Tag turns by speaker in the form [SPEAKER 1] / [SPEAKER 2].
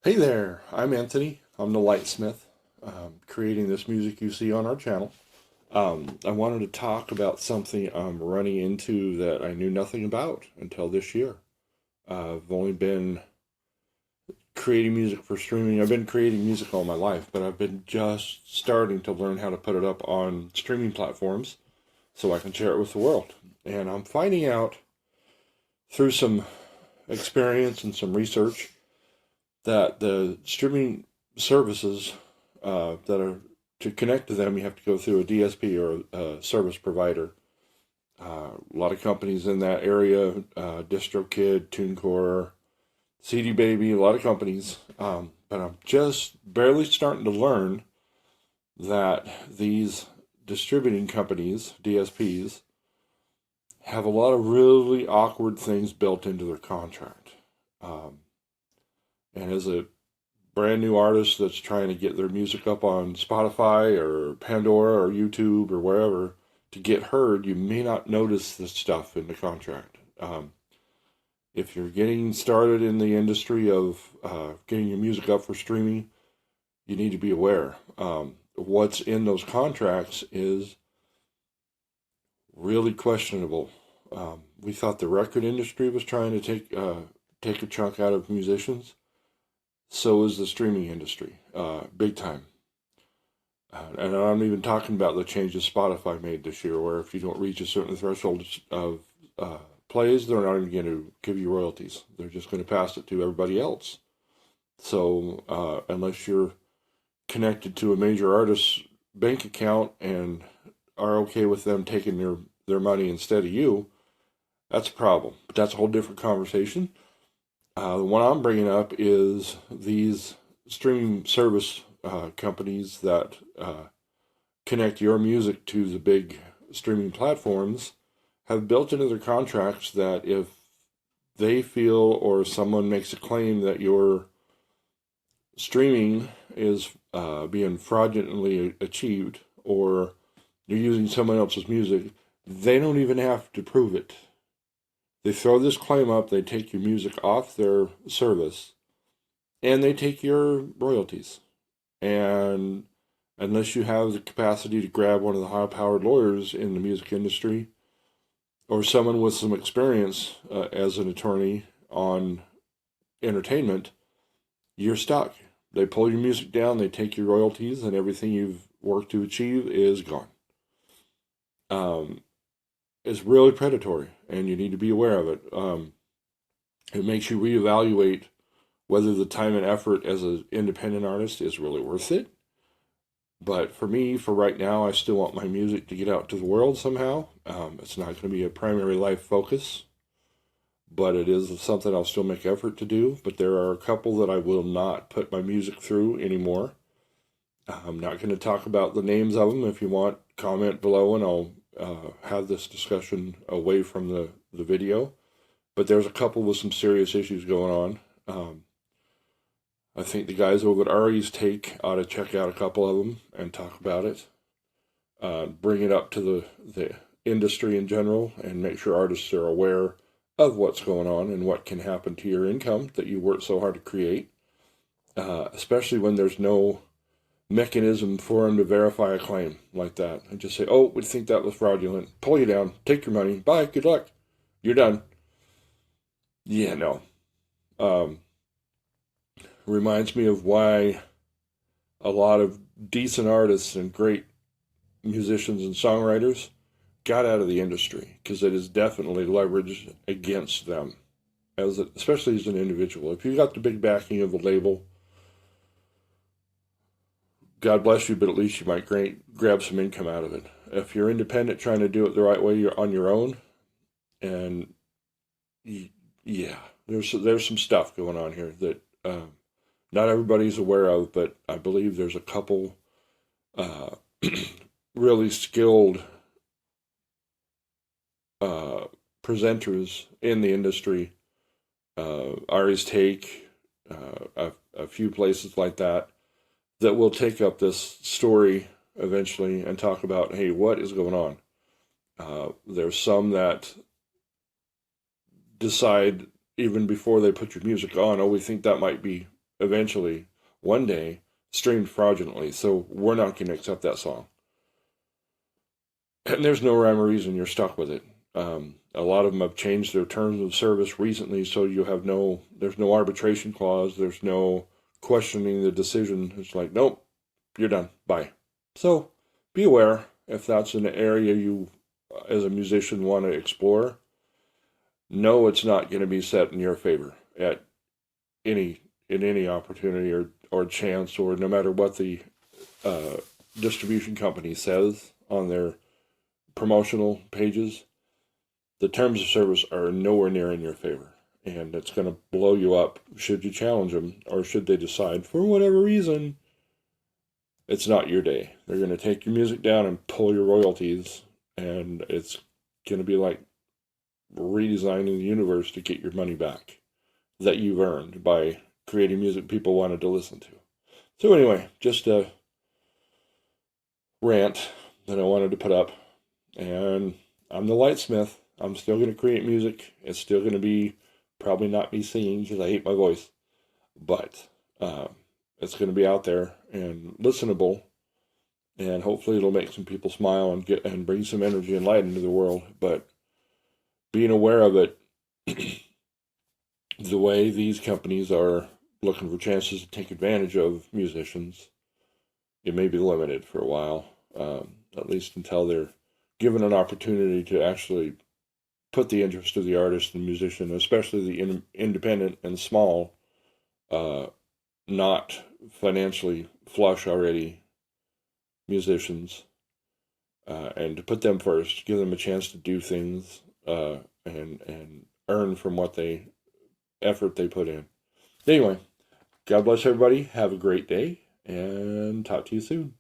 [SPEAKER 1] Hey there, I'm Anthony. I'm the Lightsmith, creating this music you see on our channel. I wanted to talk about something I'm running into that I knew nothing about until this year. I've only been creating music for streaming. I've been creating music all my life, but I've been just starting to learn how to put it up on streaming platforms so I can share it with the world. And I'm finding out through some experience and some research that the streaming services that are to connect to them, you have to go through a DSP or a service provider. A lot of companies in that area, DistroKid, TuneCore, CD Baby, a lot of companies. But I'm just barely starting to learn that these distributing companies, DSPs, have a lot of really awkward things built into their contract. Um, and as a brand new artist that's trying to get their music up on Spotify or Pandora or YouTube or wherever to get heard, you may not notice this stuff in the contract. If you're getting started in the industry of getting your music up for streaming, you need to be aware. What's in those contracts is really questionable. We thought the record industry was trying to take a chunk out of musicians. So is the streaming industry, big time. And I'm even talking about the changes Spotify made this year, where if you don't reach a certain threshold of plays, they're not even going to give you royalties. They're just going to pass it to everybody else. So unless you're connected to a major artist's bank account and are okay with them taking their money instead of you, that's a problem. But that's a whole different conversation. The one I'm bringing up is these streaming service companies that connect your music to the big streaming platforms have built into their contracts that if they feel or someone makes a claim that your streaming is being fraudulently achieved or you're using someone else's music, they don't even have to prove it. They throw this claim up, they take your music off their service, and they take your royalties. And unless you have the capacity to grab one of the high-powered lawyers in the music industry or someone with some experience as an attorney on entertainment, you're stuck. They pull your music down, they take your royalties, and everything you've worked to achieve is gone. Is really predatory, and you need to be aware of it. It makes you reevaluate whether the time and effort as an independent artist is really worth it. But for me, for right now, I still want my music to get out to the world somehow. It's not going to be a primary life focus, but it is something I'll still make effort to do. But there are a couple that I will not put my music through anymore. I'm not going to talk about the names of them. If you want, comment below and I'll have this discussion away from the video. But there's a couple with some serious issues going on. I think the guys over at Ari's Take ought to check out a couple of them and talk about it. Bring it up to the industry in general and make sure artists are aware of what's going on and what can happen to your income that you worked so hard to create. Especially when there's no mechanism for them to verify a claim like that and just say, oh, we think that was fraudulent, pull you down, take your money, bye, good luck, you're done. Yeah, no. Reminds me of why a lot of decent artists and great musicians and songwriters got out of the industry, because it is definitely leveraged against them, especially as an individual. If you got the big backing of a label, God bless you, but at least you might grab some income out of it. If you're independent, trying to do it the right way, you're on your own, and yeah, there's some stuff going on here that not everybody's aware of, but I believe there's a couple really skilled presenters in the industry. Ari's Take, a few places like that will take up this story eventually and talk about, hey, what is going on? There's some that decide even before they put your music on, oh, we think that might be eventually, one day, streamed fraudulently. So we're not going to accept that song. And there's no rhyme or reason. You're stuck with it. A lot of them have changed their terms of service recently, so there's no arbitration clause. There's no questioning the decision. It's like, nope, you're done. Bye. So be aware if that's an area you, as a musician, want to explore. No, it's not going to be set in your favor in any opportunity or chance, or no matter what the distribution company says on their promotional pages. The terms of service are nowhere near in your favor, and it's going to blow you up should you challenge them, or should they decide for whatever reason it's not your day. They're going to take your music down and pull your royalties, and it's going to be like redesigning the universe to get your money back that you've earned by creating music people wanted to listen to. So anyway, just a rant that I wanted to put up, and I'm the lightsmith. I'm still going to create music. It's still going to be probably not me singing because I hate my voice, but it's going to be out there and listenable, and hopefully it'll make some people smile and bring some energy and light into the world. But being aware of it, the way these companies are looking for chances to take advantage of musicians, it may be limited for a while, at least until they're given an opportunity to actually put the interest of the artist and musician, especially the independent and small, not financially flush already musicians, and to put them first, give them a chance to do things, and earn from effort they put in. Anyway, God bless everybody. Have a great day, and talk to you soon.